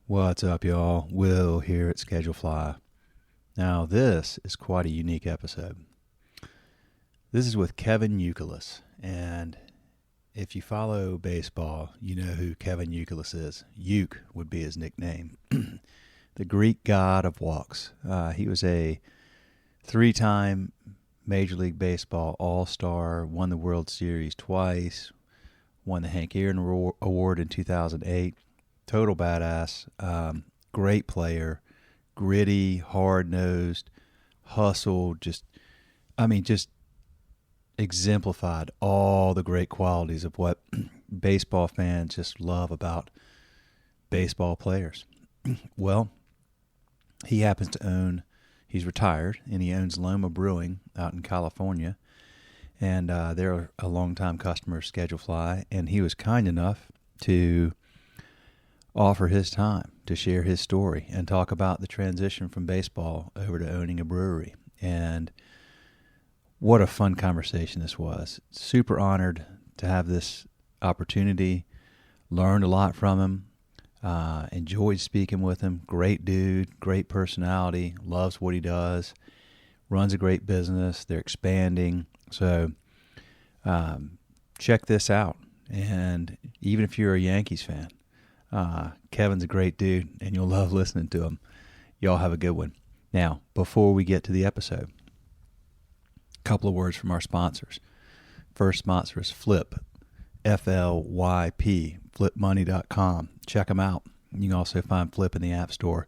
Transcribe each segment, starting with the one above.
What's up, y'all? Will here at Schedule Fly. Now, this is quite a unique episode. This is with Kevin Youkilis, and if you follow baseball, you know who Kevin Youkilis is. Uke would be his nickname. The Greek god of walks. He was a three-time Major League Baseball All-Star, won the World Series twice, won the Hank Aaron Award in 2008. Total badass, great player, gritty, hard-nosed, hustled, just exemplified all the great qualities of what baseball fans just love about baseball players. Well, he happens to he's retired, and he owns Loma Brewing out in California, and they're a longtime customer of Schedule Fly, and he was kind enough to offer his time to share his story and talk about the transition from baseball over to owning a brewery. And what a fun conversation this was. Super honored to have this opportunity. Learned a lot from him. Enjoyed speaking with him. Great dude, great personality, loves what he does, runs a great business. They're expanding. So check this out. And even if you're a Yankees fan, Kevin's a great dude, and you'll love listening to him. Y'all have a good one. Now, before we get to the episode, a couple of words from our sponsors. First sponsor is Flip, F-L-Y-P, flipmoney.com. Check them out. You can also find Flip in the App Store.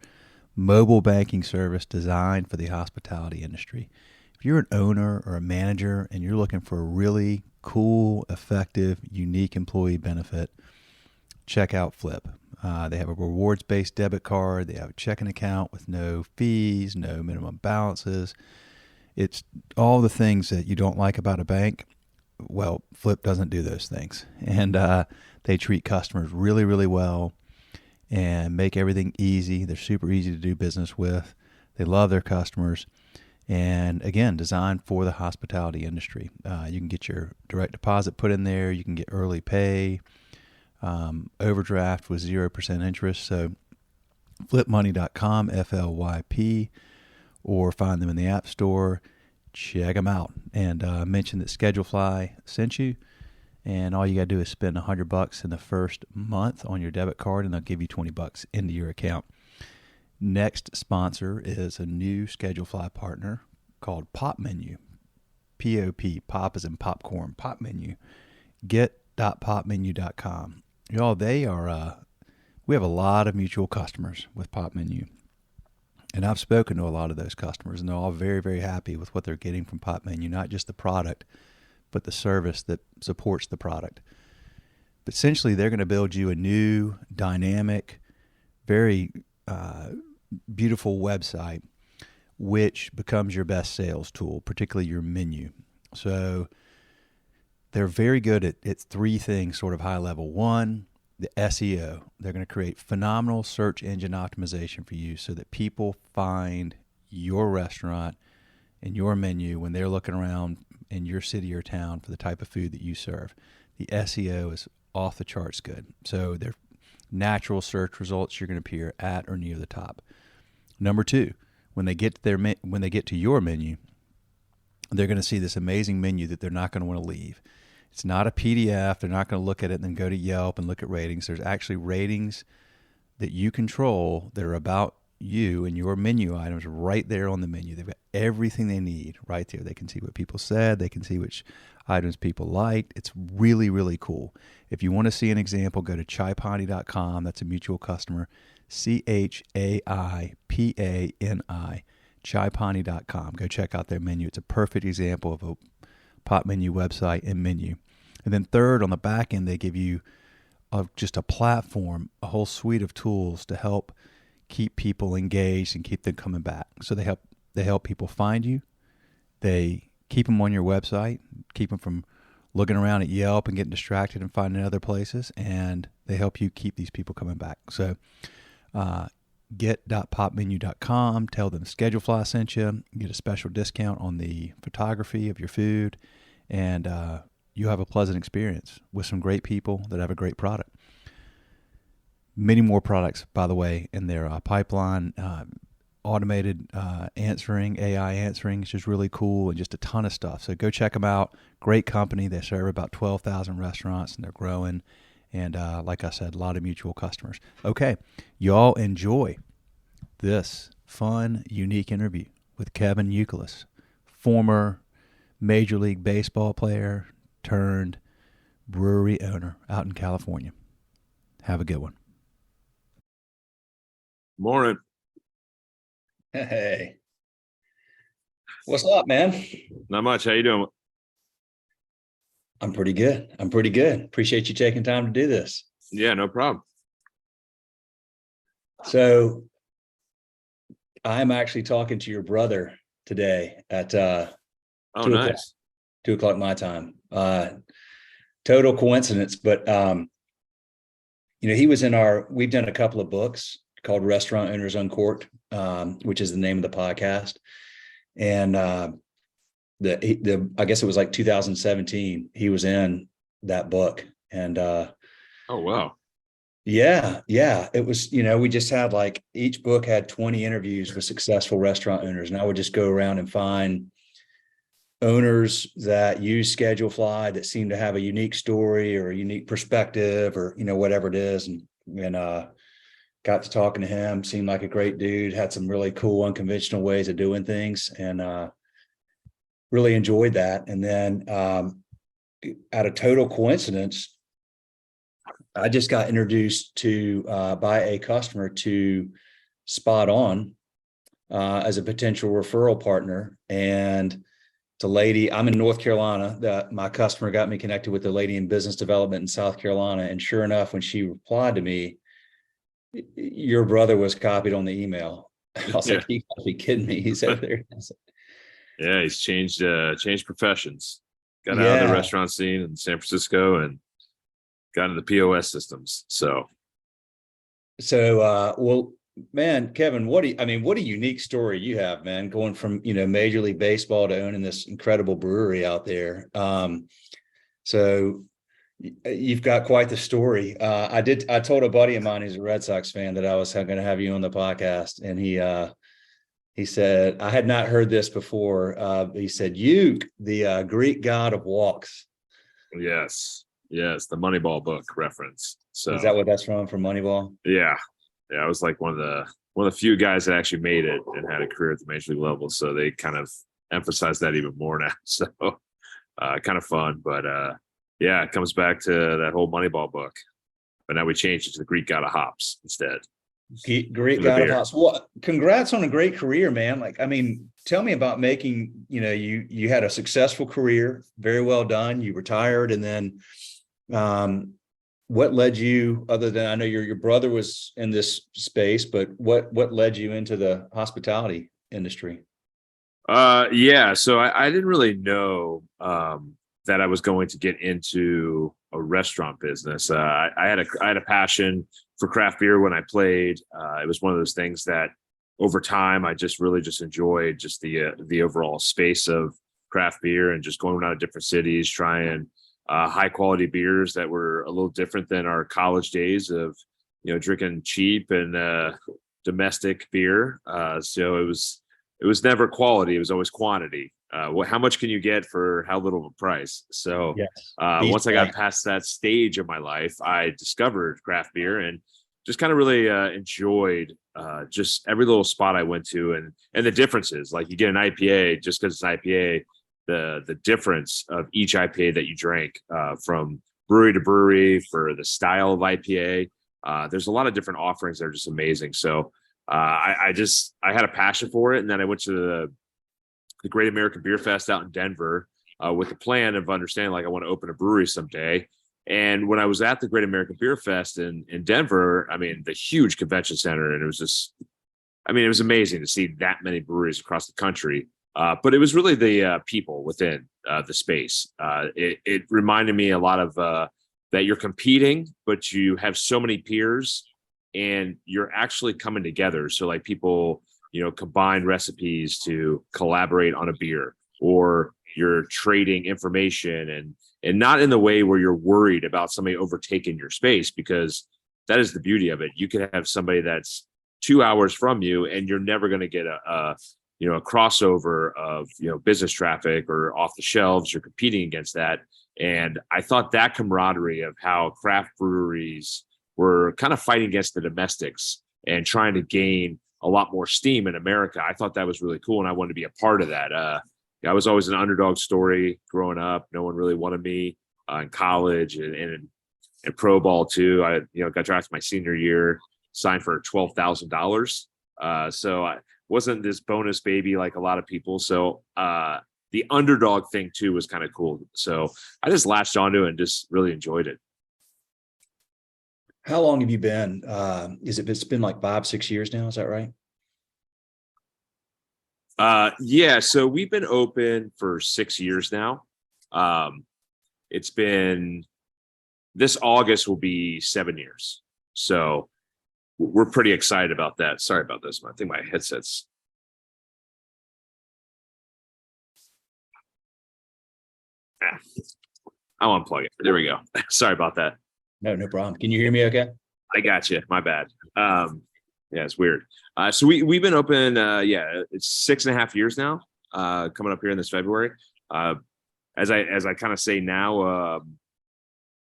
Mobile banking service designed for the hospitality industry. If you're an owner or a manager and you're looking for a really cool, effective, unique employee benefit, check out Flip. They have a rewards-based debit card. They have a checking account with no fees, no minimum balances. It's all the things that you don't like about a bank. Well, Flip doesn't do those things. And they treat customers really, really well and make everything easy. They're super easy to do business with. They love their customers. And again, designed for the hospitality industry. You can get your direct deposit put in there. You can get early pay. Overdraft with 0% interest. So flipmoney.com, F-L-Y-P, or find them in the App Store. Check them out. And mention that Schedule Fly sent you. And all you got to do is spend $100 in the first month on your debit card, and they'll give you $20 into your account. Next sponsor is a new Schedule Fly partner called Pop Menu. P-O-P, pop as in popcorn, Pop Menu. Get.popmenu.com. Y'all, we have a lot of mutual customers with Pop Menu. And I've spoken to a lot of those customers, and they're all very, very happy with what they're getting from Pop Menu, not just the product, but the service that supports the product. But essentially, they're going to build you a new, dynamic, very beautiful website, which becomes your best sales tool, particularly your menu. So they're very good at three things, sort of high level. One, the SEO. They're going to create phenomenal search engine optimization for you so that people find your restaurant and your menu when they're looking around in your city or town for the type of food that you serve. The SEO is off the charts good. So they're natural search results. You're going to appear at or near the top. Number two, when they get to your menu, they're going to see this amazing menu that they're not going to want to leave. It's not a PDF. They're not going to look at it and then go to Yelp and look at ratings. There's actually ratings that you control that are about you and your menu items right there on the menu. They've got everything they need right there. They can see what people said. They can see which items people liked. It's really, really cool. If you want to see an example, go to chaipani.com. That's a mutual customer. CHAIPANI. chaipani.com. Go check out their menu. It's a perfect example of a Pop Menu website and menu. And then third, on the back end, they give you just a platform, a whole suite of tools to help keep people engaged and keep them coming back. So they help people find you. They keep them on your website, keep them from looking around at Yelp and getting distracted and finding other places, and they help you keep these people coming back. So get.popmenu.com. Tell them Schedule Fly sent you. You get a special discount on the photography of your food, and you have a pleasant experience with some great people that have a great product. Many more products, by the way, in their pipeline. Automated answering, AI answering, which is really cool, and just a ton of stuff. So go check them out. Great company. They serve about 12,000 restaurants, and they're growing. And like I said, a lot of mutual customers. Okay, y'all enjoy this fun, unique interview with Kevin Youkilis, former Major League Baseball player turned brewery owner out in California. Have a good one. Morning. Hey, what's up, man? Not much. How you doing? I'm pretty good. Appreciate you taking time to do this. Yeah, no problem. So I'm actually talking to your brother today at 2:00 my time. Total coincidence, but he was in we've done a couple of books called Restaurant Owners Uncorked, which is the name of the podcast. And I guess it was like 2017, he was in that book. And oh, wow. Yeah. It was, we just had each book had 20 interviews with successful restaurant owners. And I would just go around and find owners that use Schedule Fly that seem to have a unique story or a unique perspective or, whatever it is. And got to talking to him, seemed like a great dude, had some really cool, unconventional ways of doing things, and really enjoyed that. And then out of total coincidence, I just got introduced to by a customer to Spot On as a potential referral partner. And the lady, I'm in North Carolina, my customer got me connected with the lady in business development in South Carolina. And sure enough, when she replied to me, your brother was copied on the email. I was like, you gotta be kidding me. He's out there. Yeah, he's changed professions. Got out of the restaurant scene in San Francisco and got into the POS systems. So well, man, Kevin, what a unique story you have, man, going from, Major League Baseball to owning this incredible brewery out there. So you've got quite the story. I told a buddy of mine who's a Red Sox fan that I was going to have you on the podcast, and he said, I had not heard this before. He said, "Uke, the Greek god of walks." Yes, the Moneyball book reference. So is that what that's from Moneyball? Yeah. I was like one of the few guys that actually made it and had a career at the major league level. So they kind of emphasize that even more now. So kind of fun, but yeah, it comes back to that whole Moneyball book, but now we changed it to the Greek god of hops instead. Greek god of hops. Well, congrats on a great career, man. Tell me about making, you had a successful career, very well done. You retired, and then what led you, other than I know your brother was in this space, but what led you into the hospitality industry? Yeah, so I didn't really know that I was going to get into a restaurant business. I had a passion for craft beer when I played. It was one of those things that over time I just really enjoyed just the overall space of craft beer and just going around to different cities, trying high quality beers that were a little different than our college days of drinking cheap and domestic beer. So it was never quality; it was always quantity. How much can you get for how little of a price? So once I got past that stage of my life, I discovered craft beer and just kind of really enjoyed just every little spot I went to and the differences. Like you get an IPA just because it's an IPA, the difference of each IPA that you drank from brewery to brewery for the style of IPA. There's a lot of different offerings that are just amazing. So I had a passion for it, and then I went to the Great American Beer Fest out in Denver with the plan of understanding I want to open a brewery someday. And when I was at the Great American Beer Fest in Denver, the huge convention center, and it was amazing to see that many breweries across the country. But it was really the people within the space. It reminded me a lot of that you're competing, but you have so many peers and you're actually coming together. So people, combine recipes to collaborate on a beer, or you're trading information and not in the way where you're worried about somebody overtaking your space, because that is the beauty of it. You can have somebody that's 2 hours from you, and you're never going to get a crossover of, business traffic or off the shelves. You're competing against that. And I thought that camaraderie of how craft breweries were kind of fighting against the domestics and trying to gain a lot more steam in America, I thought that was really cool. And I wanted to be a part of that. I was always an underdog story growing up. No one really wanted me in college and pro ball too. I, got drafted my senior year, signed for $12,000. So I wasn't this bonus baby like a lot of people. So the underdog thing too was kind of cool. So I just latched onto it and just really enjoyed it. How long have you been? It's been like 5-6 years now. Is that right? Yeah. So we've been open for 6 years now. It's been, this August will be 7 years. So we're pretty excited about that. Sorry about this. I think my headset's. I'll unplug it. There we go. Sorry about that. No problem. Can you hear me okay? I got you. My bad. Yeah, it's weird. So we've been open. It's 6.5 years now. Coming up here in this February. As I kind of say now,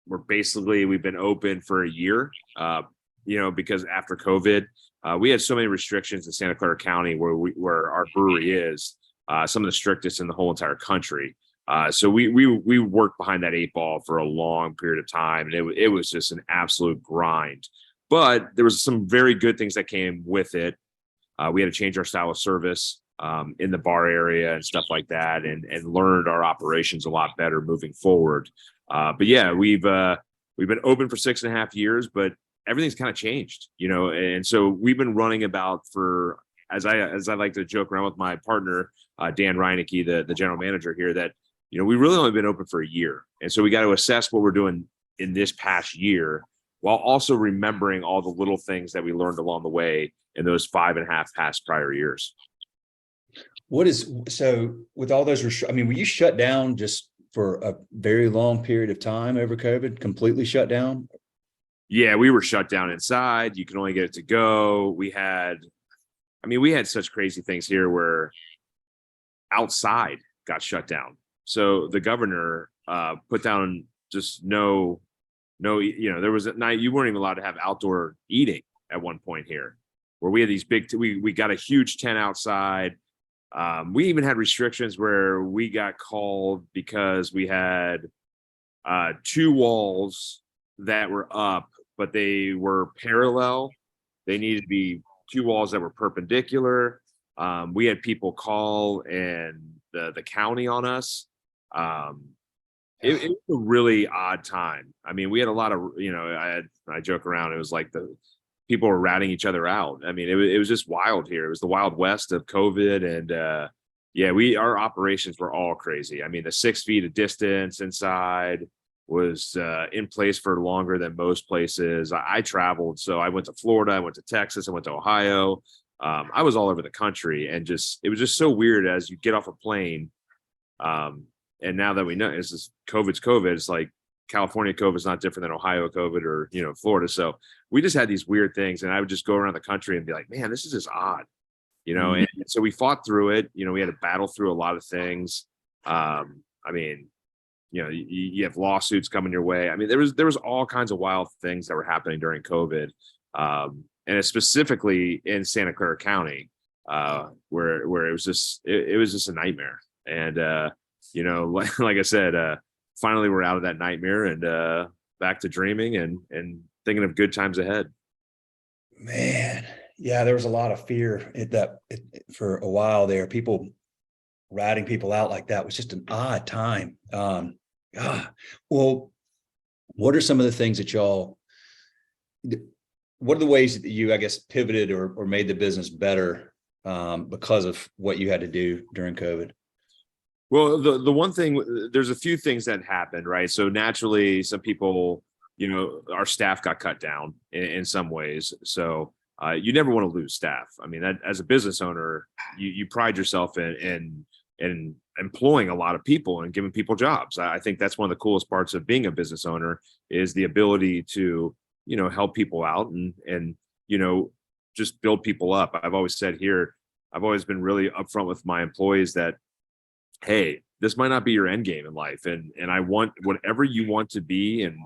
we've been open for a year. Because after COVID, we had so many restrictions in Santa Clara County where our brewery is, some of the strictest in the whole entire country. So we worked behind that 8 ball for a long period of time, and it was just an absolute grind. But there was some very good things that came with it. We had to change our style of service in the bar area and stuff like that, and learned our operations a lot better moving forward. But yeah, we've been open for 6.5 years, but everything's kind of changed, and so we've been running about for, as I like to joke around with my partner, Dan Reinecke, the general manager here, that, we really only been open for a year. And so we got to assess what we're doing in this past year, while also remembering all the little things that we learned along the way in those 5.5 past prior years. So with all those, were you shut down just for a very long period of time over COVID, completely shut down? Yeah, we were shut down inside. You can only get it to go. We had such crazy things here where outside got shut down. So the governor put down just no, there was a night you weren't even allowed to have outdoor eating at one point here, where we had these big, we got a huge tent outside. We even had restrictions where we got called because we had 2 walls that were up, but they were parallel. They needed to be 2 walls that were perpendicular. We had people call and the county on us. It was a really odd time. We had a lot of, I joke around. It was like the people were ratting each other out. It was just wild here. It was the Wild West of COVID. And our operations were all crazy. The 6 feet of distance inside was in place for longer than most places. I traveled. So I went to Florida, I went to Texas, I went to Ohio. I was all over the country, and it was just so weird as you get off a plane. And now that we know it's just COVID's COVID, it's like California COVID is not different than Ohio COVID or, Florida. So we just had these weird things, and I would just go around the country and be like, man, this is just odd, Mm-hmm. And so we fought through it. We had to battle through a lot of things. You have lawsuits coming your way. There was all kinds of wild things that were happening during COVID. And it's specifically in Santa Clara County, where it was just a nightmare. And like I said, finally we're out of that nightmare and back to dreaming and thinking of good times ahead. Man, yeah, there was a lot of fear for a while there. People ratting people out like that was just an odd time. Well, what are some of the things that what are the ways that you, I guess, pivoted or made the business better because of what you had to do during COVID? Well, the one thing, there's a few things that happened, right? So naturally, some people, our staff got cut down in some ways. So you never want to lose staff. That, as a business owner, you pride yourself in employing a lot of people and giving people jobs. I think that's one of the coolest parts of being a business owner is the ability to help people out and, just build people up. I've always said here, I've always been really upfront with my employees that, hey, this might not be your end game in life. And I want whatever you want to be. And,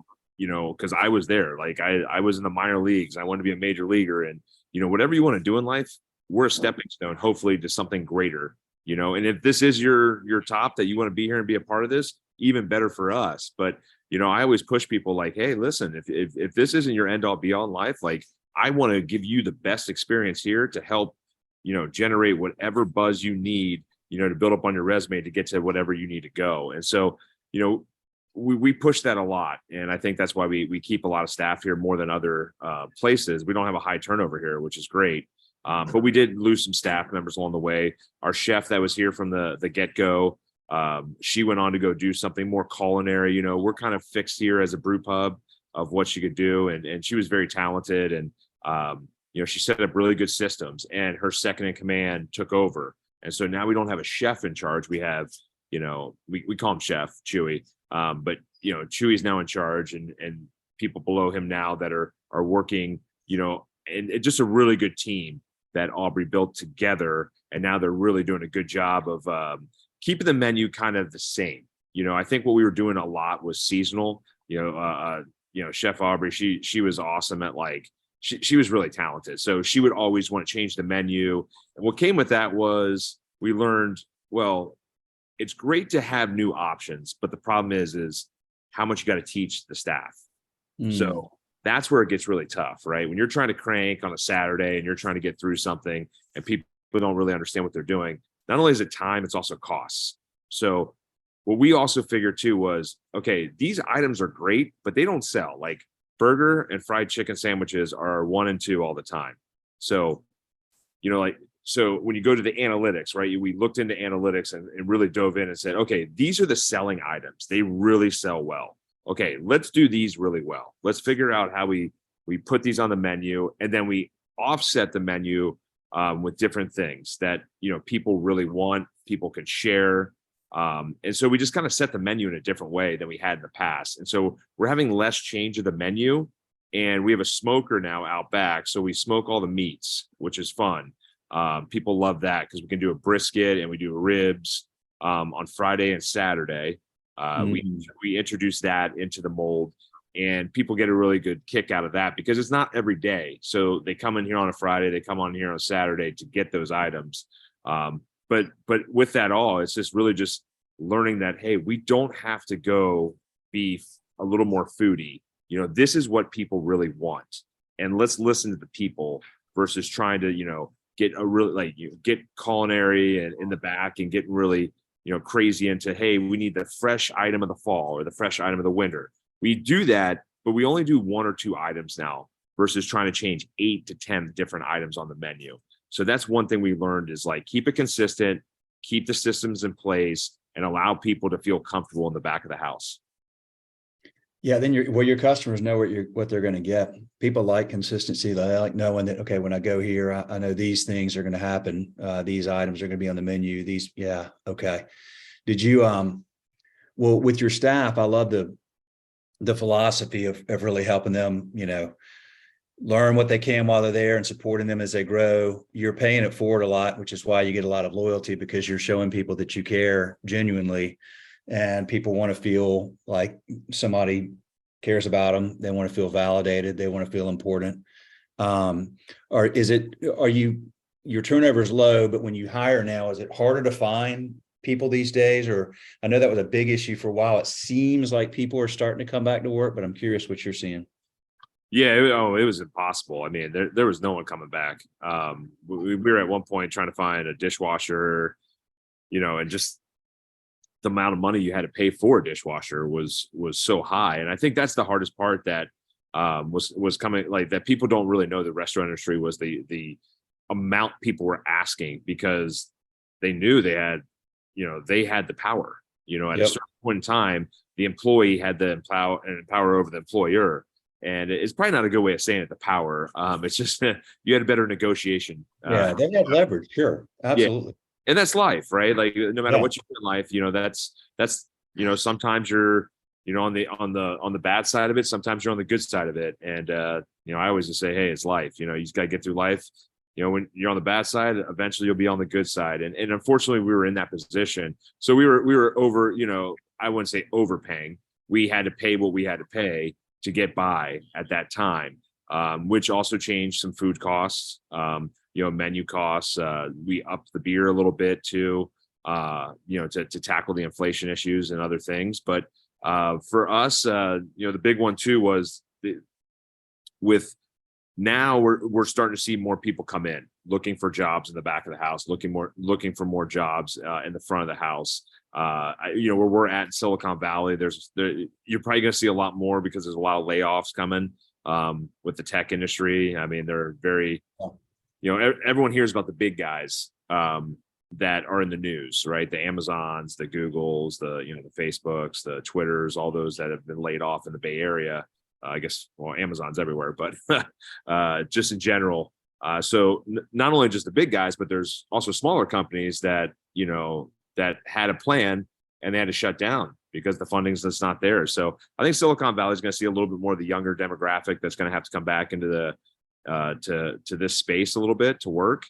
cause I was there, like I was in the minor leagues. I wanted to be a major leaguer, and, whatever you want to do in life, we're a stepping stone, hopefully, to something greater, and if this is your top that you want to be here and be a part of this, even better for us. But, I always push people like, hey, listen, if this isn't your end all be all in life, like I want to give you the best experience here to help, generate whatever buzz you need, to build up on your resume to get to whatever you need to go. And so, we push that a lot. And I think that's why we keep a lot of staff here more than other places. We don't have a high turnover here, which is great. But we did lose some staff members along the way. Our chef that was here from the get-go, she went on to go do something more culinary. We're kind of fixed here as a brew pub of what she could do. And she was very talented. And, she set up really good systems, and her second in command took over. And so now we don't have a chef in charge. We have, we call him Chef Chewy. But, Chewy's now in charge, and people below him now that are working, and it's just a really good team that Aubrey built together. And now they're really doing a good job of keeping the menu kind of the same. I think what we were doing a lot was seasonal. Chef Aubrey, she was awesome at she was really talented. So she would always want to change the menu. And what came with that was we learned, well, it's great to have new options, but the problem is how much you got to teach the staff. So that's where it gets really tough, right? When you're trying to crank on a Saturday and you're trying to get through something and people don't really understand what they're doing, not only is it time, it's also costs. So what we also figured too was, okay, these items are great, but they don't sell. Like burger and fried chicken sandwiches are 1 and 2 all the time. So, so when you go to the analytics, right, we looked into analytics and really dove in and said, okay, these are the selling items. They really sell well. Okay, let's do these really well. Let's figure out how we put these on the menu, and then we offset the menu with different things that, people really want, people can share. And so we just kind of set the menu in a different way than we had in the past. And so we're having less change of the menu, and we have a smoker now out back. So we smoke all the meats, which is fun. People love that because we can do a brisket and we do ribs on Friday and Saturday. We introduce that into the mold, and people get a really good kick out of that because it's not every day. So they come in here on a Friday, they come on here on a Saturday to get those items. But with that all, it's just really just learning that, hey, we don't have to go be a little more foodie. This is what people really want, and let's listen to the people versus trying to, get a really get culinary and in the back and getting really, crazy into, hey, we need the fresh item of the fall or the fresh item of the winter. We do that, but we only do 1 or 2 items now versus trying to change 8 to 10 different items on the menu. So that's one thing we learned is keep it consistent, keep the systems in place, and allow people to feel comfortable in the back of the house. Yeah, then your customers know what they're going to get. People like consistency. They like knowing that, okay, when I go here, I know these things are going to happen. These items are going to be on the menu. Yeah, okay. Did you well, with your staff, I love the philosophy of really helping them, learn what they can while they're there and supporting them as they grow. You're paying it forward a lot, which is why you get a lot of loyalty, because you're showing people that you care genuinely. And people want to feel like somebody cares about them. They want to feel validated. They want to feel important. Or your turnover is low, but when you hire now, is it harder to find people these days? Or I know that was a big issue for a while. It seems like people are starting to come back to work, but I'm curious what you're seeing. Yeah, it was impossible. I mean, there was no one coming back. We were at one point trying to find a dishwasher, and just the amount of money you had to pay for a dishwasher was so high. And I think that's the hardest part that was coming, that people don't really know the restaurant industry, was the amount people were asking, because they knew they had the power, at a certain point in time, the employee had the power over the employer. And it's probably not a good way of saying it, the power. It's just you had a better negotiation. Yeah, they had leverage. Sure. Absolutely. Yeah. And that's life, right? No matter what you do in life, that's sometimes you're on the bad side of it. Sometimes you're on the good side of it. And, I always just say, hey, it's life. You just got to get through life. When you're on the bad side, eventually you'll be on the good side. And unfortunately we were in that position. So we were over, I wouldn't say overpaying. We had to pay what we had to pay to get by at that time, which also changed some food costs, menu costs. We upped the beer a little bit too, to tackle the inflation issues and other things. But for us, the big one too was with now we're starting to see more people come in looking for jobs in the back of the house, looking for more jobs in the front of the house. Where we're at in Silicon Valley, you're probably going to see a lot more because there's a lot of layoffs coming with the tech industry. I mean, they're very, everyone hears about the big guys that are in the news, right? The Amazons, the Googles, the Facebooks, the Twitters, all those that have been laid off in the Bay Area. I guess, well, Amazon's everywhere, but just in general. So not only just the big guys, but there's also smaller companies that, that had a plan and they had to shut down because the funding's just not there. So I think Silicon Valley is going to see a little bit more of the younger demographic that's going to have to come back into the to this space a little bit to work.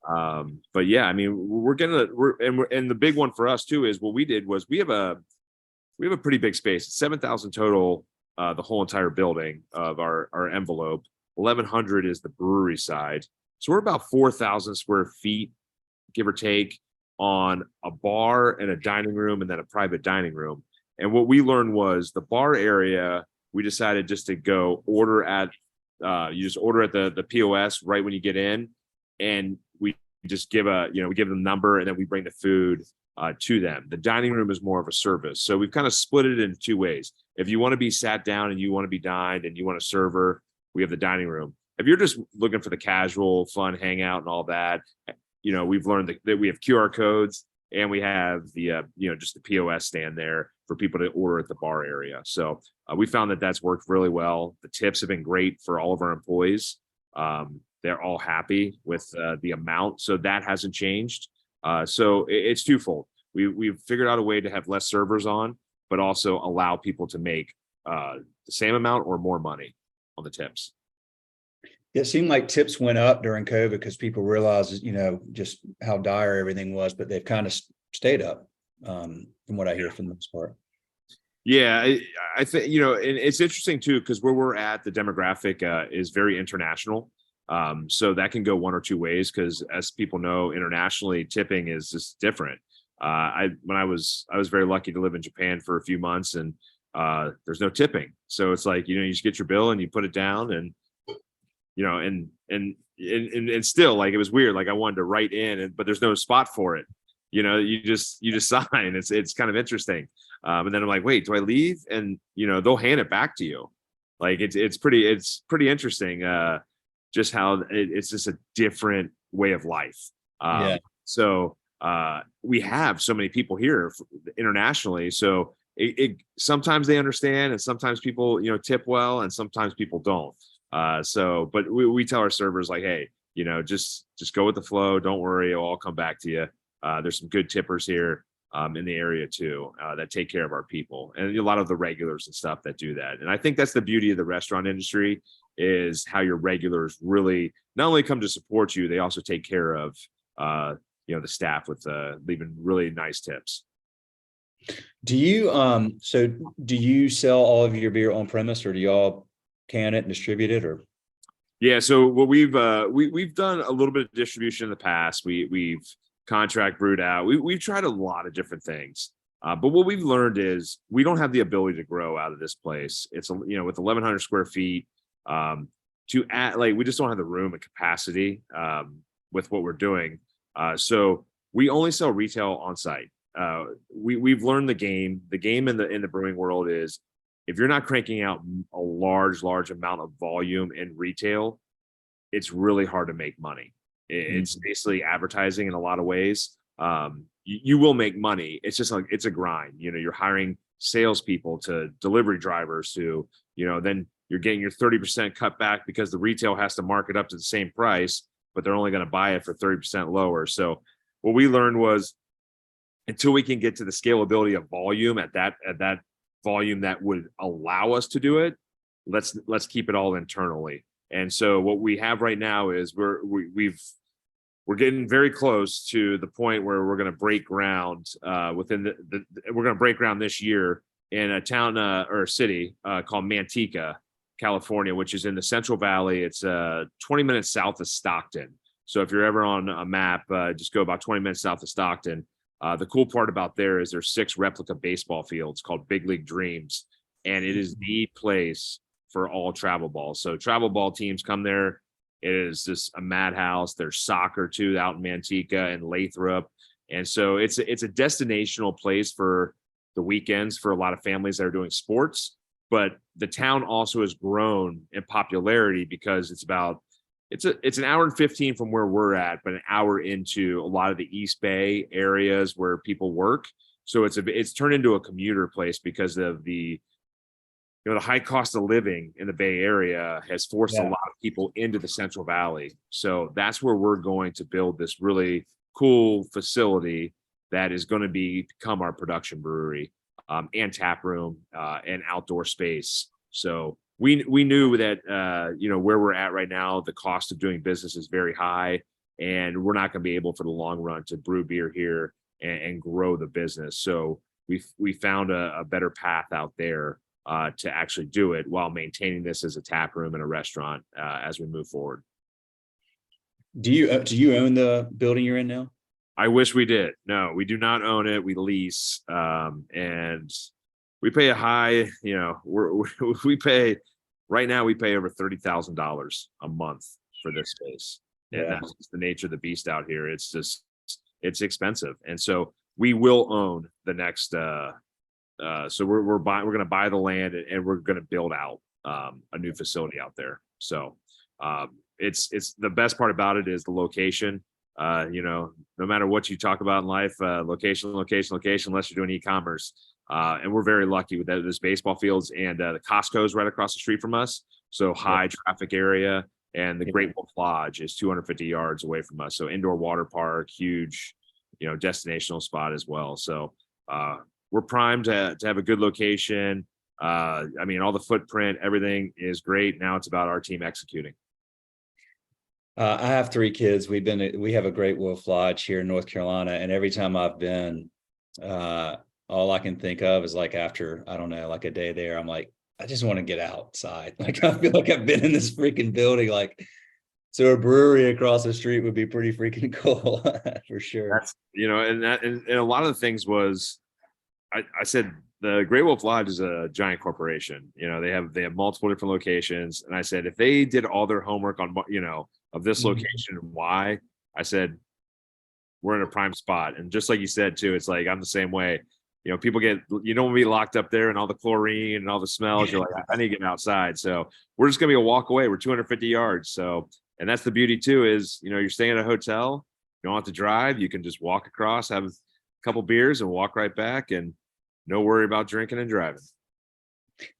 But yeah, I mean, and the big one for us too is what we did was we have a pretty big space. It's 7,000 total. The whole entire building of our envelope. 1,100 is the brewery side. So we're about 4,000 square feet, give or take, on a bar and a dining room and then a private dining room. And what we learned was the bar area, we decided just to go order at, you just order at the POS right when you get in. And we just give we give them a number and then we bring the food to them. The dining room is more of a service. So we've kind of split it in two ways. If you want to be sat down and you want to be dined and you want a server, we have the dining room. If you're just looking for the casual, fun hangout and all that, we've learned that we have QR codes and we have the, just the POS stand there for people to order at the bar area. So we found that that's worked really well. The tips have been great for all of our employees. They're all happy with the amount. So that hasn't changed. So it's twofold. We've figured out a way to have less servers on, but also allow people to make the same amount or more money on the tips. It seemed like tips went up during COVID because people realized, just how dire everything was, but they've kind of stayed up from what I hear from the most part. Yeah, I think, and it's interesting too, because where we're at, the demographic is very international. So that can go one or two ways because as people know, internationally, tipping is just different. I was very lucky to live in Japan for a few months and there's no tipping. So it's like, you just get your bill and you put it down and, and still like, it was weird. Like I wanted to write in but there's no spot for it. You just sign. It's kind of interesting. And then I'm like, wait, do I leave? And, they'll hand it back to you. Like it's pretty interesting. Just how it's just a different way of life. So we have so many people here internationally. So it sometimes they understand and sometimes people, tip well and sometimes people don't. But we tell our servers like, hey, just go with the flow. Don't worry. It'll all come back to you. There's some good tippers here in the area too that take care of our people and a lot of the regulars and stuff that do that. And I think that's the beauty of the restaurant industry is how your regulars really not only come to support you, they also take care of, the staff with leaving really nice tips. Do you, do you sell all of your beer on premise or do y'all can it and distribute it or? Yeah. So what we've done a little bit of distribution in the past. We've contract brewed out. We've tried a lot of different things. But what we've learned is we don't have the ability to grow out of this place. It's, with 1,100 square feet, to add, like, we just don't have the room and capacity with what we're doing. So we only sell retail on site. We've learned the game. The game in the brewing world is if you're not cranking out a large amount of volume in retail, it's really hard to make money. It's basically advertising in a lot of ways. You will make money. It's just like, it's a grind. You're hiring salespeople to delivery drivers to, then you're getting your 30% cut back because the retail has to mark it up to the same price, but they're only going to buy it for 30% lower. So what we learned was until we can get to the scalability of volume at that volume that would allow us to do it, let's keep it all internally. And so what we have right now is we're getting very close to the point where we're going to break ground within we're going to break ground this year in a town or a city called Manteca, California, which is in the Central Valley. It's 20 minutes south of Stockton. So if you're ever on a map, just go about 20 minutes south of Stockton. The cool part about there is there's 6 replica baseball fields called Big League Dreams, and it is the place for all travel balls. So travel ball teams come there. It is just a madhouse. There's soccer too out in Manteca and Lathrop, and so it's a destinational place for the weekends for a lot of families that are doing sports. But the town also has grown in popularity because it's an hour and 15 from where we're at, but an hour into a lot of the East Bay areas where people work. So it's turned into a commuter place because of the high cost of living in the Bay Area has forced a lot of people into the Central Valley. So that's where we're going to build this really cool facility that is going to become our production brewery and tap room and outdoor space. So we knew that, where we're at right now, the cost of doing business is very high, and we're not going to be able for the long run to brew beer here and grow the business. So we found a better path out there to actually do it while maintaining this as a tap room and a restaurant as we move forward. Do you own the building you're in now? I wish we did. No, we do not own it. We lease, and we pay a high. We pay right now. We pay over $30,000 a month for this space, and that's just the nature of the beast out here. It's expensive, and so we will own the next. So we're going to buy the land, and we're going to build out a new facility out there. So it's the best part about it is the location. No matter what you talk about in life, location, unless you're doing e-commerce. And we're very lucky with that. There's baseball fields, and the Costco's right across the street from us. So high traffic area, and the Great Wolf Lodge is 250 yards away from us. So indoor water park, huge, destinational spot as well. So we're primed to have a good location. All the footprint, everything is great. Now it's about our team executing. I have 3 kids. We have a Great Wolf Lodge here in North Carolina, and every time I've been, all I can think of is like after, I don't know, like a day there, I'm like, I just want to get outside. Like, I feel like I've been in this freaking building. Like, so a brewery across the street would be pretty freaking cool for sure. That's, and a lot of the things was, I said, the Great Wolf Lodge is a giant corporation. They have multiple different locations. And I said, if they did all their homework on, of this location and why, I said, we're in a prime spot. And just like you said too, it's like, I'm the same way. People you don't want to be locked up there and all the chlorine and all the smells. You're like, I need to get outside. So we're just going to be a walk away. We're 250 yards. So, and that's the beauty too, is, you're staying at a hotel. You don't have to drive. You can just walk across, have a couple beers and walk right back, and no worry about drinking and driving.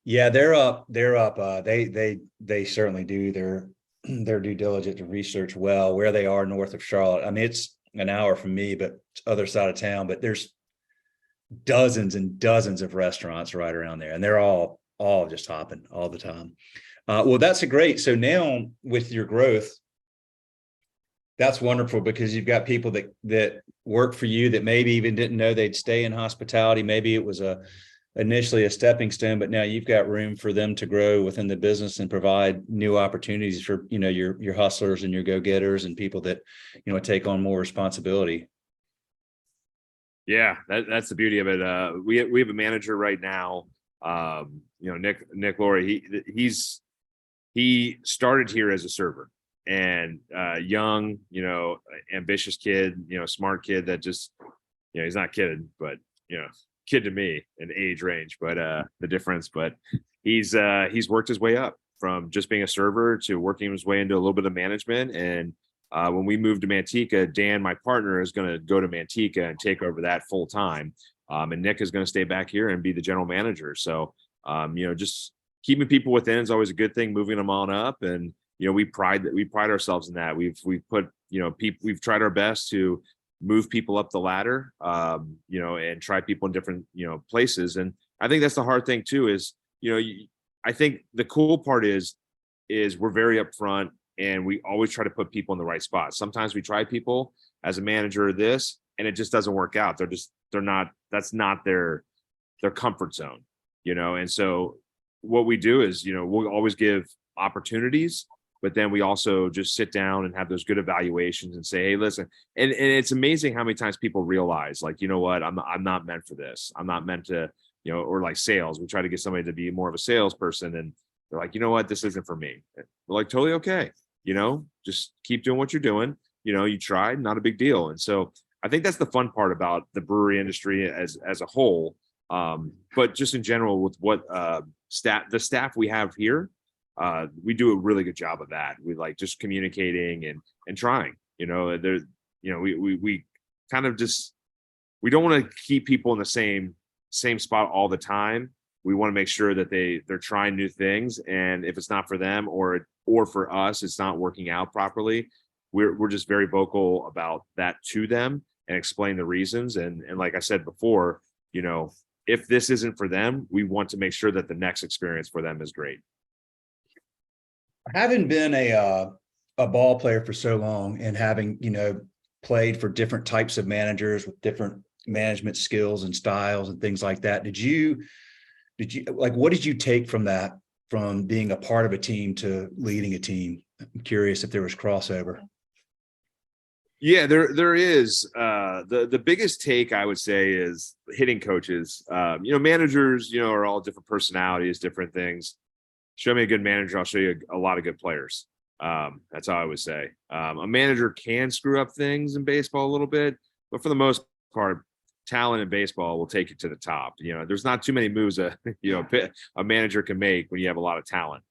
Yeah, they're up. They certainly do their due diligence to research well where they are north of Charlotte. I mean, it's an hour from me, but other side of town, but there's dozens and dozens of restaurants right around there, and they're all just hopping all the time. Well, that's great. So now with your growth, that's wonderful, because you've got people that work for you that maybe even didn't know they'd stay in hospitality. Maybe it was initially a stepping stone, but now you've got room for them to grow within the business and provide new opportunities for, your hustlers and your go-getters and people that, take on more responsibility. Yeah, that's the beauty of it. We have a manager right now, Nick Laurie. He started here as a server, and young, ambitious kid, smart kid that just, he's not kidding, but, kid to me in age range, but the difference, but he's worked his way up from just being a server to working his way into a little bit of management. And when we moved to Manteca, Dan, my partner, is going to go to Manteca and take over that full time. And Nick is going to stay back here and be the general manager. So, just keeping people within is always a good thing, moving them on up. And, we pride ourselves in that. We've put, we've tried our best to move people up the ladder, and try people in different, places. And I think that's the hard thing too, is, I think the cool part is we're very upfront, and we always try to put people in the right spot. Sometimes we try people as a manager of this, and it just doesn't work out. That's not their comfort zone, And so what we do is, we'll always give opportunities, but then we also just sit down and have those good evaluations and say, hey, listen, and it's amazing how many times people realize, like, you know what, I'm not meant for this. I'm not meant to, or like sales. We try to get somebody to be more of a salesperson, and they're like, you know what, this isn't for me. We're like, totally okay. Just keep doing what you're doing. You tried, not a big deal. And so I think that's the fun part about the brewery industry as a whole. But just in general, with what the staff we have here, we do a really good job of that. We like just communicating and trying. We kind of just, we don't want to keep people in the same spot all the time. We want to make sure that they're trying new things, and if it's not for them or for us, it's not working out properly, we're just very vocal about that to them and explain the reasons. And like I said before, if this isn't for them, we want to make sure that the next experience for them is great. Having been a ball player for so long, and having, played for different types of managers with different management skills and styles and things like that, did you like, what did you take from that, from being a part of a team to leading a team? I'm curious if there was crossover. Yeah, there is. The biggest take, I would say, is hitting coaches. Managers, are all different personalities, different things. Show me a good manager, I'll show you a lot of good players. That's how I would say. A manager can screw up things in baseball a little bit, but for the most part, talent in baseball will take you to the top. There's not too many moves a manager can make when you have a lot of talent.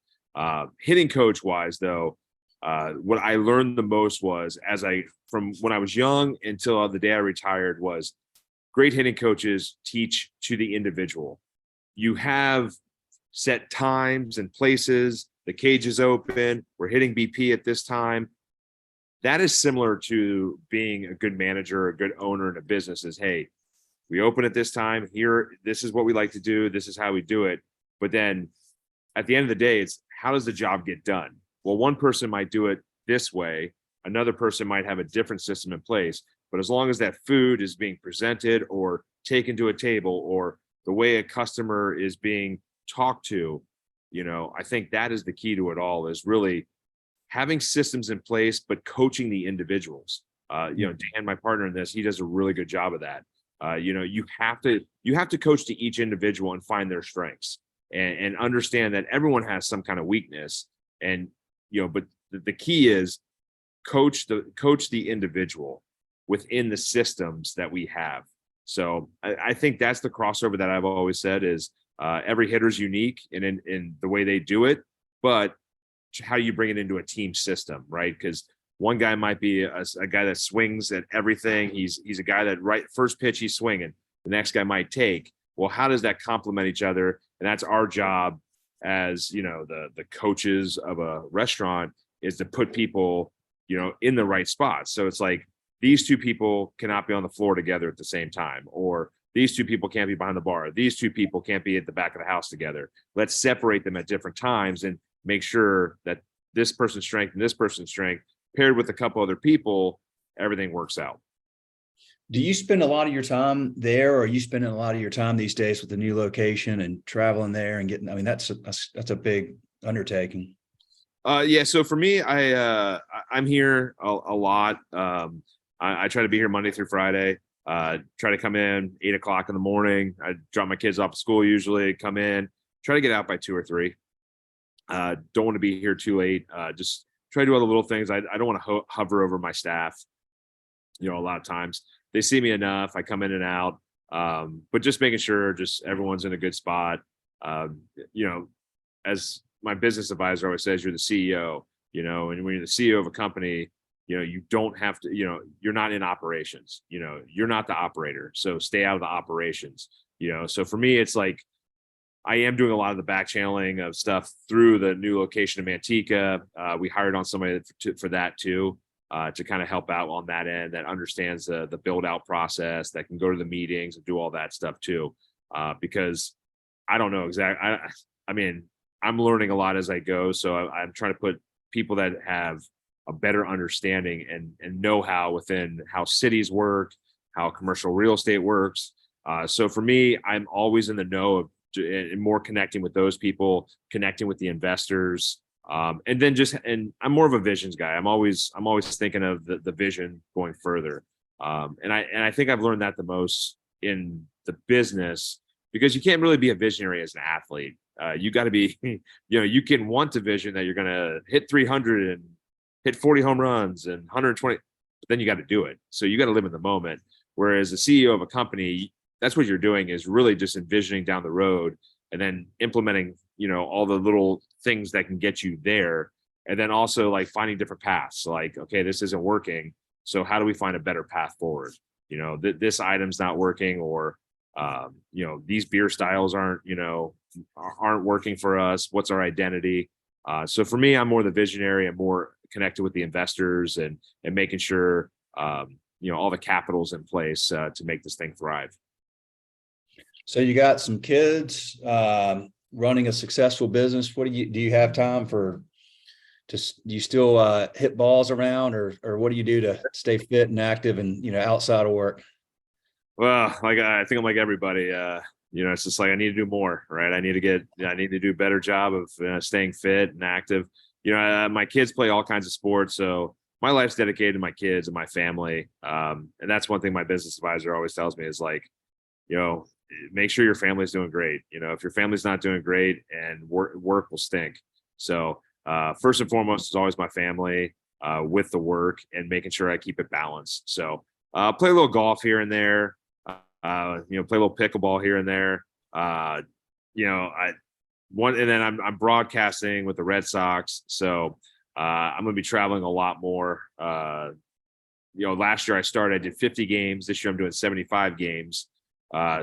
Hitting coach wise, though, what I learned the most was, from when I was young until the day I retired, was great hitting coaches teach to the individual. You have set times and places, the cage is open, we're hitting BP at this time. That is similar to being a good manager, a good owner in a business. Is, hey, we open at this time here, this is what we like to do, this is how we do it. But then at the end of the day, it's, how does the job get done? Well, one person might do it this way, another person might have a different system in place, but as long as that food is being presented or taken to a table, or the way a customer is being talked to, I think that is the key to it all, is really having systems in place, but coaching the individuals. Dan, my partner in this, he does a really good job of that. You have to coach to each individual and find their strengths, and understand that everyone has some kind of weakness. And, but the key is coach the individual within the systems that we have. So I think that's the crossover that I've always said is, every hitter's unique in the way they do it, but how do you bring it into a team system, right? Because one guy might be a guy that swings at everything. He's a guy that first pitch he's swinging. The next guy might take. Well, how does that complement each other? And that's our job as, the coaches of a restaurant, is to put people, in the right spot. So it's like, these two people cannot be on the floor together at the same time, or these two people can't be behind the bar. These two people can't be at the back of the house together. Let's separate them at different times and make sure that this person's strength and this person's strength, paired with a couple other people, everything works out. Do you spend a lot of your time there, or are you spending a lot of your time these days with the new location and traveling there and getting, that's a big undertaking. Yeah. So for me, I'm here a lot. I try to be here Monday through Friday. Try to come in 8 o'clock in the morning. I drop my kids off at school, usually come in, try to get out by 2 or 3. Don't want to be here too late. Just try to do all the little things. I don't want to hover over my staff. A lot of times they see me enough. I come in and out. But just making sure just everyone's in a good spot. As my business advisor always says, you're the CEO, and when you're the CEO of a company, you don't have to, you're not in operations, you're not the operator. So stay out of the operations, so for me, it's like, I am doing a lot of the back channeling of stuff through the new location of Manteca. We hired on somebody for that too, to kind of help out on that end, that understands the build out process, that can go to the meetings and do all that stuff too. Because I don't know exactly. I mean, I'm learning a lot as I go. So I'm trying to put people that have a better understanding and know-how within how cities work, how commercial real estate works. So for me, I'm always in the know of and more connecting with those people, connecting with the investors. And then and I'm more of a visions guy. I'm always thinking of the vision going further. And I think I've learned that the most in the business, because you can't really be a visionary as an athlete. You got to be, you can want a vision that you're going to hit 300 and hit 40 home runs and 120, but then you got to do it. So you got to live in the moment. Whereas the CEO of a company, that's what you're doing, is really just envisioning down the road and then implementing, all the little things that can get you there. And then also like finding different paths, like, okay, this isn't working. So how do we find a better path forward? This item's not working, or, these beer styles aren't working for us. What's our identity? So for me, I'm more the visionary. I'm more connected with the investors and making sure, all the capital's in place to make this thing thrive. So you got some kids, running a successful business. Do you have time do you still hit balls around, or what do you do to stay fit and active and, outside of work? Well, I think I'm like everybody, it's just like, I need to do more, right? I need to do a better job of staying fit and active. My kids play all kinds of sports, so my life's dedicated to my kids and my family. And that's one thing my business advisor always tells me is like, make sure your family's doing great. If your family's not doing great, and work will stink. So first and foremost is always my family with the work, and making sure I keep it balanced. So play a little golf here and there, play a little pickleball here and there. And then I'm broadcasting with the Red Sox. So I'm going to be traveling a lot more. Last year I did 50 games. This year I'm doing 75 games.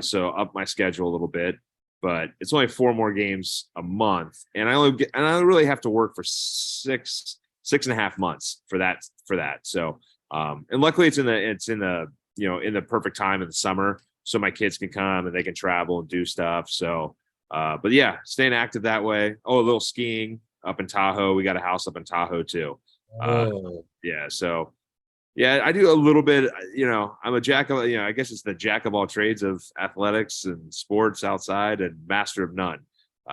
So up my schedule a little bit, but it's only 4 more games a month. And I really have to work for 6.5 months for that. So, and luckily it's in the perfect time in the summer, so my kids can come and they can travel and do stuff. So, but yeah, staying active that way. Oh, a little skiing up in Tahoe. We got a house up in Tahoe too. Yeah. So yeah, I do a little bit, I'm a jack of, I guess it's the jack of all trades of athletics and sports outside, and master of none.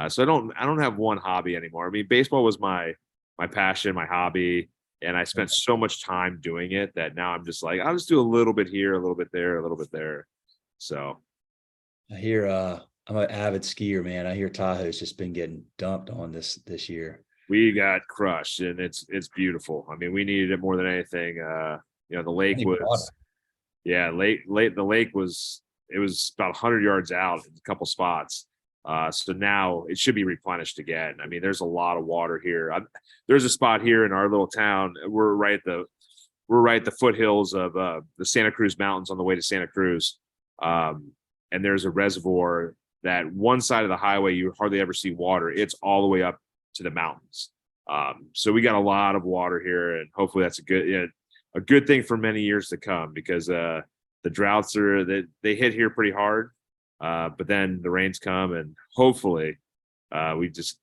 So I don't have one hobby anymore. I mean, baseball was my passion, my hobby, and I spent so much time doing it that now I'm just like, I'll just do a little bit here, a little bit there, a little bit there. So I hear, I'm an avid skier, man. I hear Tahoe's just been getting dumped on this year. We got crushed, and it's beautiful. I mean, we needed it more than anything. The lake was, the lake was, it was about 100 yards out in a couple spots. So now it should be replenished again. I mean, there's a lot of water here. There's a spot here in our little town. We're right at the foothills of the Santa Cruz Mountains on the way to Santa Cruz. And there's a reservoir that one side of the highway, you hardly ever see water. It's all the way up to the mountains. So we got a lot of water here, and hopefully that's a good thing for many years to come, because the droughts they hit here pretty hard. But then the rains come, and hopefully we just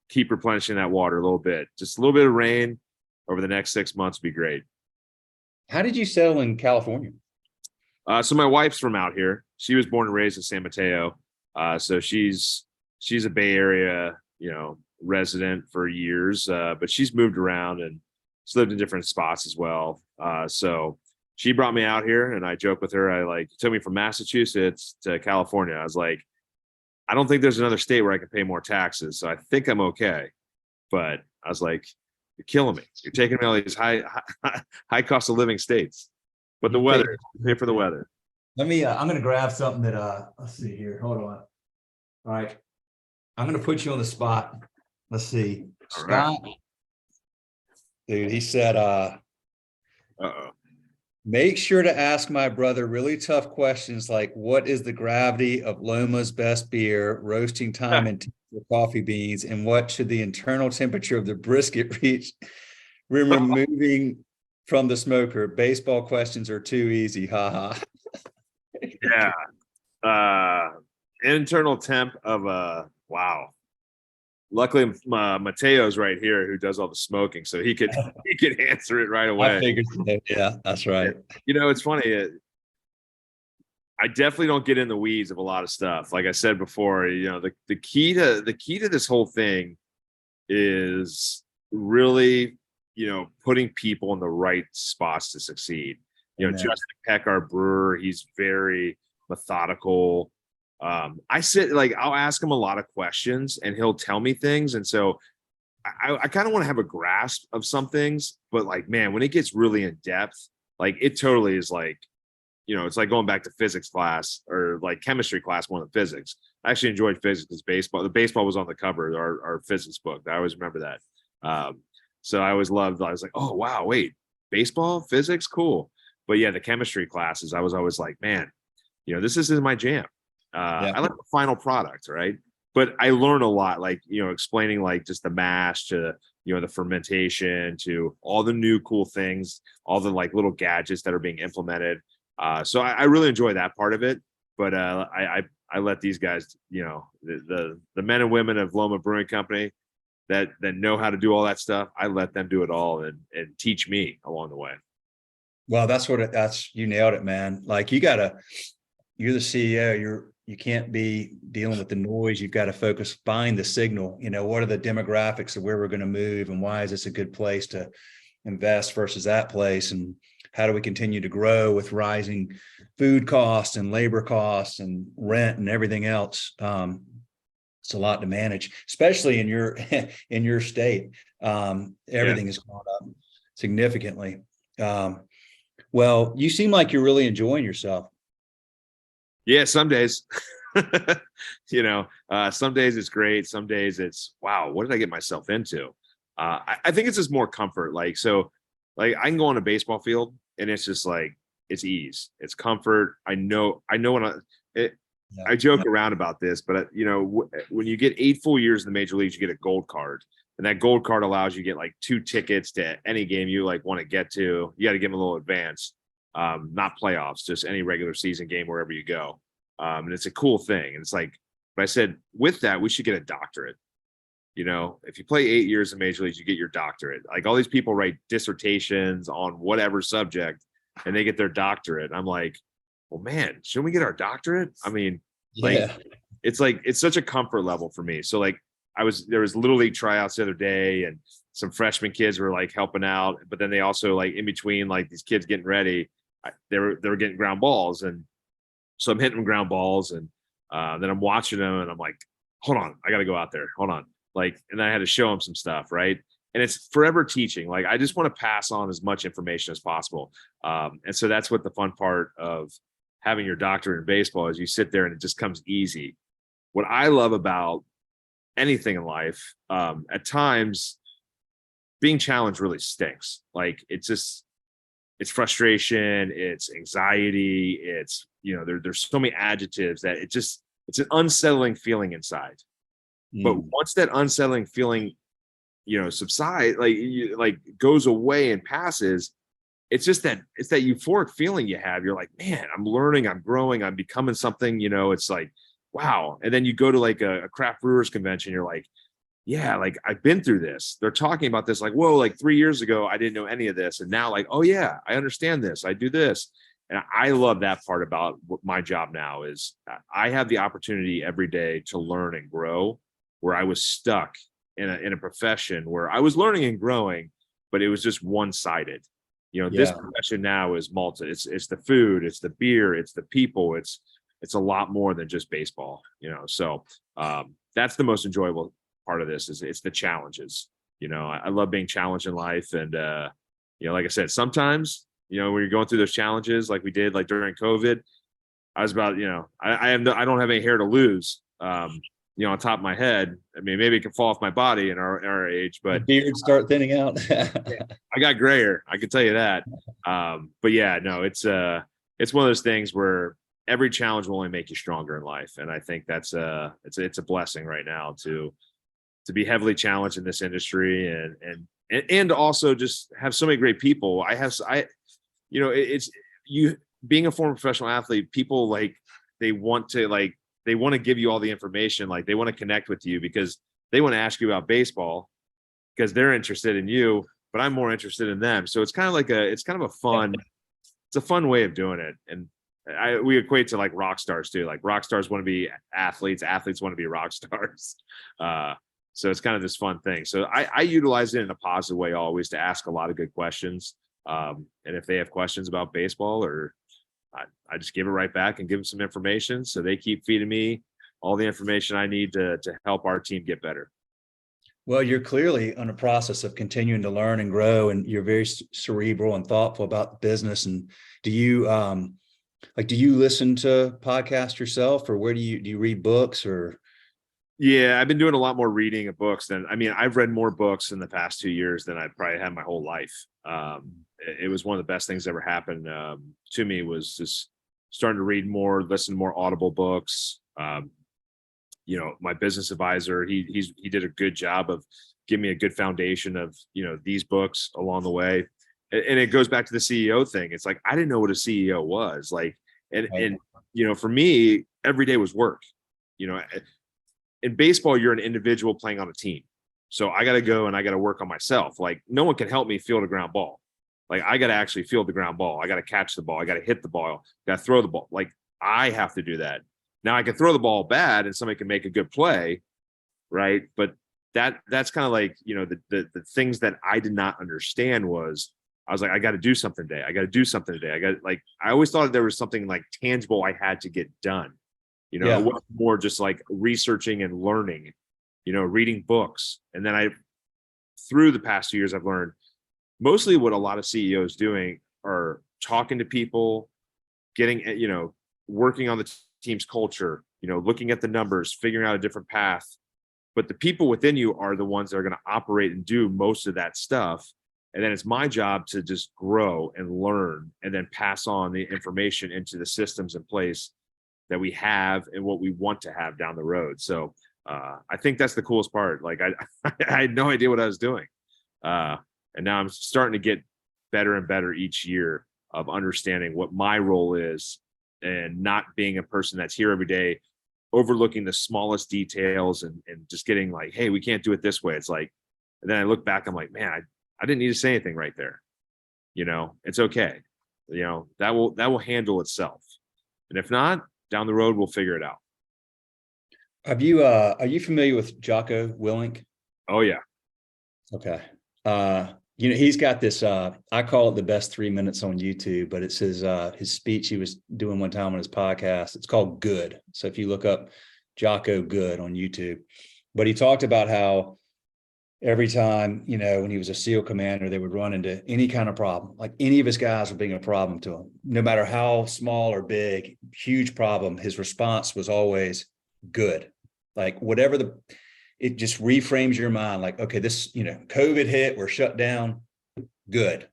keep replenishing that water a little bit. Just a little bit of rain over the next 6 months would be great. How did you settle in California? So my wife's from out here. She was born and raised in San Mateo. So she's a Bay Area, resident for years, but she's moved around and she's lived in different spots as well. So she brought me out here, and I joke with her. Took me from Massachusetts to California. I was like, I don't think there's another state where I can pay more taxes. So I think I'm okay. But I was like, you're killing me. You're taking me all these high cost of living states. But the weather, pay for the weather. Let me, I'm going to grab something that, let's see here. Hold on. All right. I'm going to put you on the spot. Let's see. All Scott. right. Dude, he said, make sure to ask my brother really tough questions like, what is the gravity of Loma's best beer, roasting time and coffee beans, and what should the internal temperature of the brisket reach when removing from the smoker? Baseball questions are too easy. Ha ha. Yeah. internal temp of wow. Luckily, Mateo's right here who does all the smoking, so he could answer it right I away. figured so. Yeah, that's right. You know, it's funny. I definitely don't get in the weeds of a lot of stuff. Like I said before, you know, the key to this whole thing is really, you know, putting people in the right spots to succeed. You know, Amen. Justin Peck, our brewer, he's very methodical. I sit like I'll ask him a lot of questions and he'll tell me things. And so I kind of want to have a grasp of some things, but like, man, when it gets really in depth, like it totally is like, you know, it's like going back to physics class or like chemistry class, more than physics. I actually enjoyed physics because baseball. The baseball was on the cover of our physics book. I always remember that. So I always loved. I was like, oh wow, wait, baseball, physics, cool. But yeah, the chemistry classes, I was always like, man, you know, this isn't my jam. Yeah. I like the final product, right? But I learn a lot, like, you know, explaining like just the mash to, you know, the fermentation to all the new cool things, all the like little gadgets that are being implemented. So I really enjoy that part of it, but I let these guys, you know, the men and women of Loma Brewing Company that know how to do all that stuff. I let them do it all and teach me along the way. Well, that's you nailed it, man. Like you're the CEO, you can't be dealing with the noise. You've got to focus, find the signal, you know, what are the demographics of where we're going to move and why is this a good place to invest versus that place? And how do we continue to grow with rising food costs and labor costs and rent and everything else? It's a lot to manage, especially in your state. Everything has gone up significantly. Well, you seem like you're really enjoying yourself. Yeah, some days, you know, some days it's great. Some days it's, wow, what did I get myself into? I think it's just more comfort. Like, so like I can go on a baseball field and it's just like, it's ease, it's comfort. I know when I joke around about this, but you know, when you get 8 full years in the major leagues, you get a gold card, and that gold card allows you to get like 2 tickets to any game you like want to get to. You got to give them a little advance, not playoffs, just any regular season game wherever you go. And it's a cool thing. And it's like, but I said with that, we should get a doctorate. You know, if you play 8 years in major leagues, you get your doctorate. Like all these people write dissertations on whatever subject, and they get their doctorate. I'm like, well, man, shouldn't we get our doctorate? I mean, like, it's such a comfort level for me. So like there was little league tryouts the other day and some freshman kids were like helping out, but then they also like in between, like these kids getting ready, they were getting ground balls. And so I'm hitting them ground balls and then I'm watching them and I'm like, hold on, I got to go out there. Hold on. Like, and I had to show them some stuff. Right. And it's forever teaching. Like, I just want to pass on as much information as possible. And so that's what the fun part of having your doctorate in baseball is. You sit there and it just comes easy. What I love about anything in life, at times being challenged really stinks. Like it's it's frustration, it's anxiety, it's, you know, there's so many adjectives that it's an unsettling feeling inside. But once that unsettling feeling, you know, subside, like goes away and passes, it's that euphoric feeling you have. You're like, man, I'm learning, I'm growing, I'm becoming something, you know. It's like, wow. And then you go to like a craft brewers convention, you're like, yeah, like I've been through this. They're talking about this, like, whoa, like 3 years ago, I didn't know any of this. And now like, oh yeah, I understand this. I do this. And I love that part about what my job now is. I have the opportunity every day to learn and grow, where I was stuck in a profession where I was learning and growing, but it was just one-sided. You know, this profession now is multi. It's the food, it's the beer, it's the people, it's a lot more than just baseball, you know. So that's the most enjoyable part of this is it's the challenges. You know, I love being challenged in life. And you know, like I said, sometimes, you know, when you're going through those challenges like we did, like during COVID, I was about, you know, I don't have any hair to lose. You know, on top of my head. I mean, maybe it can fall off my body in our age, but the beard start thinning out. I got grayer, I can tell you that. But yeah, no, it's one of those things where every challenge will only make you stronger in life. And I think that's it's a blessing right now to be heavily challenged in this industry and also just have so many great people. You know, it's you being a former professional athlete, people like, they want to like they want to give you all the information. Like they want to connect with you because they want to ask you about baseball because they're interested in you, but I'm more interested in them. So it's kind of like it's a fun way of doing it. And we equate to like rock stars too. Like rock stars want to be athletes want to be rock stars. So it's kind of this fun thing. So I utilize it in a positive way always to ask a lot of good questions. And if they have questions about baseball, or I just give it right back and give them some information. So they keep feeding me all the information I need to help our team get better. Well, you're clearly on a process of continuing to learn and grow, and you're very cerebral and thoughtful about the business. And do you listen to podcasts yourself, or where do you read books? Or yeah, I've been doing a lot more reading of books I've read more books in the past 2 years than I probably had my whole life. It was one of the best things that ever happened to me, was just starting to read more, listen to more Audible books. My business advisor, he did a good job of giving me a good foundation of, these books along the way. And it goes back to the CEO thing. It's like, I didn't know what a CEO was like. And for me, every day was work. In baseball, you're an individual playing on a team. So I got to go and I got to work on myself. Like no one can help me field a ground ball. Like I got to actually field the ground ball. I got to catch the ball. I got to hit the ball. Got to throw the ball. Like I have to do that. Now I can throw the ball bad and somebody can make a good play. Right. But that's kind of like, the things that I did not understand was, I was like, I got to do something today. I got to do something today. I always thought there was something like tangible I had to get done. It wasn't more just like researching and learning, reading books. And then through the past 2 years, I've learned mostly what a lot of CEOs doing are talking to people, getting, working on the team's culture, looking at the numbers, figuring out a different path. But the people within you are the ones that are going to operate and do most of that stuff. And then it's my job to just grow and learn and then pass on the information into the systems in place that we have and what we want to have down the road. So I think that's the coolest part. Like I had no idea what I was doing. And now I'm starting to get better and better each year of understanding what my role is and not being a person that's here every day, overlooking the smallest details and just getting like, hey, we can't do it this way. It's like, and then I look back, I'm like, man, I didn't need to say anything right there. It's okay. That will handle itself. And if not, down the road, we'll figure it out. Are you familiar with Jocko Willink? Oh yeah. Okay. He's got this, I call it the best 3 minutes on YouTube, but it's his speech he was doing one time on his podcast. It's called Good. So if you look up Jocko Good on YouTube, but he talked about how every time, when he was a SEAL commander, they would run into any kind of problem, like any of his guys would bring a problem to him, no matter how small or big, huge problem. His response was always good. Like whatever it just reframes your mind. Like, okay, this, COVID hit, we're shut down. Good.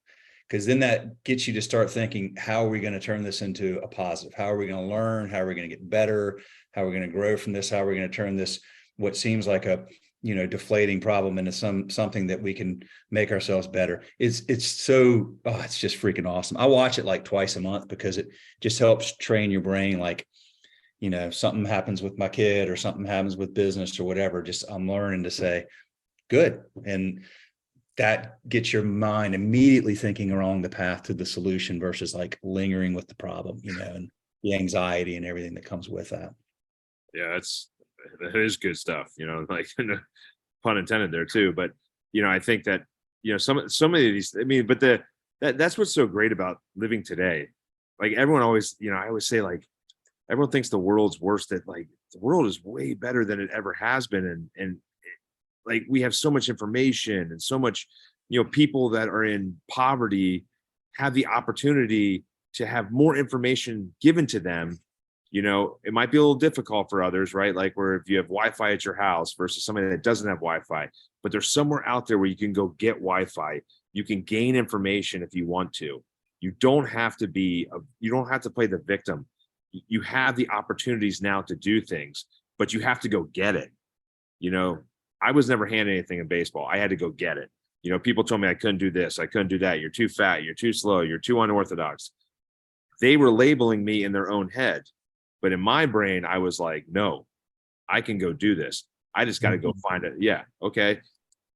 Because then that gets you to start thinking, how are we going to turn this into a positive? How are we going to learn? How are we going to get better? How are we going to grow from this? How are we going to turn this, what seems like a deflating problem into something that we can make ourselves better. It's just freaking awesome. I watch it like twice a month because it just helps train your brain. Like, something happens with my kid or something happens with business or whatever, just I'm learning to say good. And that gets your mind immediately thinking along the path to the solution versus like lingering with the problem, and the anxiety and everything that comes with that. Yeah, that is good stuff, like pun intended there too. But, I think that, some of these, but that's what's so great about living today. Like everyone always, I always say like, everyone thinks the world's worse, that like the world is way better than it ever has been. And like, we have so much information and so much, people that are in poverty have the opportunity to have more information given to them. It might be a little difficult for others, right? Like where if you have Wi-Fi at your house versus somebody that doesn't have Wi-Fi, but there's somewhere out there where you can go get Wi-Fi. You can gain information if you want to. You don't have to play the victim. You have the opportunities now to do things, but you have to go get it. I was never handed anything in baseball. I had to go get it. People told me I couldn't do this. I couldn't do that. You're too fat. You're too slow. You're too unorthodox. They were labeling me in their own head. But in my brain, I was like, no, I can go do this. I just got to go find it. Yeah. Okay.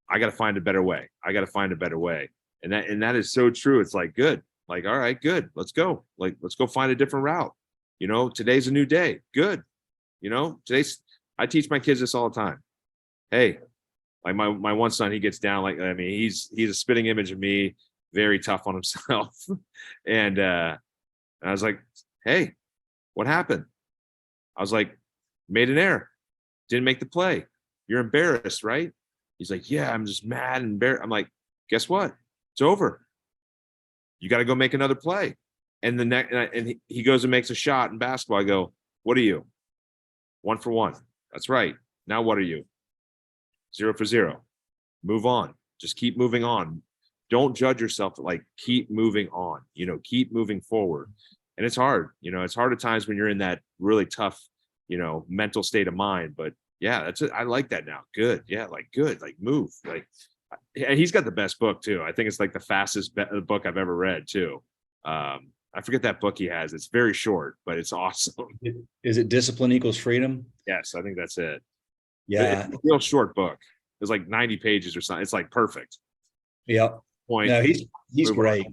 I got to find a better way. I got to find a better way. And that is so true. It's like, good. Like, all right, good. Let's go. Like, let's go find a different route. You know, today's a new day. Good. You know, I teach my kids this all the time. Hey, like my one son, he gets down. Like, I mean, he's a spitting image of me, very tough on himself. And I was like, hey, what happened? I was like, made an error. Didn't make the play. You're embarrassed, right? He's like, yeah, I'm just mad and embarrassed. I'm like, guess what? It's over. You got to go make another play. And the next, and he goes and makes a shot in basketball. I go, what are you? 1 for 1. That's right. Now what are you? 0 for 0. Move on. Just keep moving on. Don't judge yourself. Like, keep moving on. You know, keep moving forward. And it's hard. You know, it's hard at times when you're in that really tough, you know, mental state of mind. But yeah, that's it. I like that now. Good. Yeah, like good. Like move. Like, and he's got the best book too. I think it's like the fastest book I've ever read too. I forget that book he has. It's very short, but it's awesome. Is it Discipline Equals Freedom? Yes, I think that's it. Yeah. It's a real short book. It's like 90 pages or something. It's like perfect. Yep. Point. No, he's great.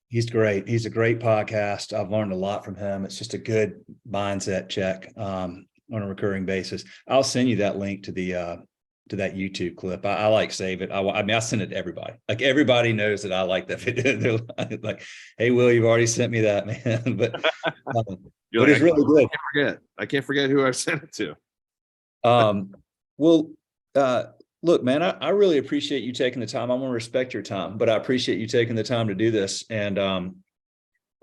He's great. He's a great podcast. I've learned a lot from him. It's just a good mindset check on a recurring basis. I'll send you that link to that YouTube clip. I like save it. I mean, I send it to everybody. Like, everybody knows that I like that video. They're like, hey, Will, you've already sent me that, man. But it's really good. I can't forget who I sent it to. Well, look, man, I really appreciate you taking the time. I want to respect your time, but I appreciate you taking the time to do this. And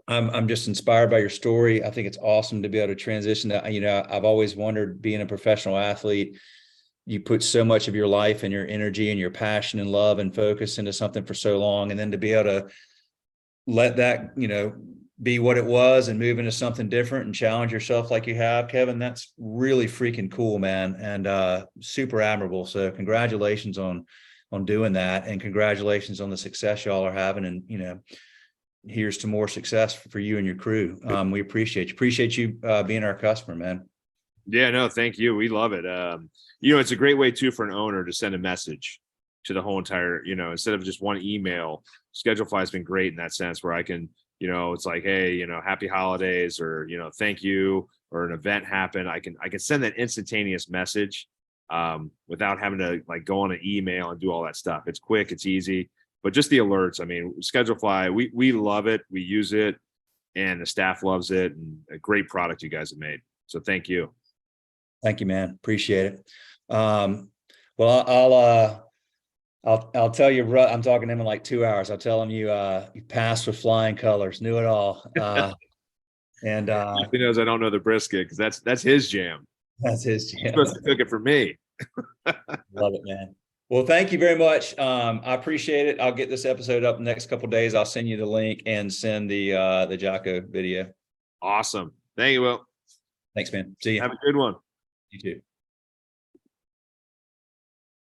I'm just inspired by your story. I think it's awesome to be able to transition that. You know, I've always wondered, being a professional athlete, you put so much of your life and your energy and your passion and love and focus into something for so long. And then to be able to let that, you know, be what it was and move into something different and challenge yourself like you have, Kevin, that's really freaking cool, man. And super admirable. So congratulations on doing that. And congratulations on the success y'all are having. And, you know, here's to more success for you and your crew. We appreciate you being our customer, man. Yeah, no, thank you. We love it. You know, it's a great way too for an owner to send a message to the whole entire, you know, instead of just one email. Schedulefly has been great in that sense, where I can, you know, it's like, hey, you know, happy holidays, or, you know, thank you, or an event happened. I can send that instantaneous message without having to like go on an email and do all that stuff. It's quick, it's easy. But just the alerts, I mean, Schedulefly, we love it. We use it, and the staff loves it, and a great product you guys have made. So thank you. Thank you, man. Appreciate it. Well, I'll tell you, I'm talking to him in like 2 hours. I'll tell him you passed with flying colors, knew it all. And he knows I don't know the brisket, because that's his jam. That's his jam. He's supposed to cook it for me. Love it, man. Well, thank you very much. I appreciate it. I'll get this episode up in the next couple of days. I'll send you the link and send the Jocko video. Awesome. Thank you, Will. Thanks, man. See you. Have a good one. You too.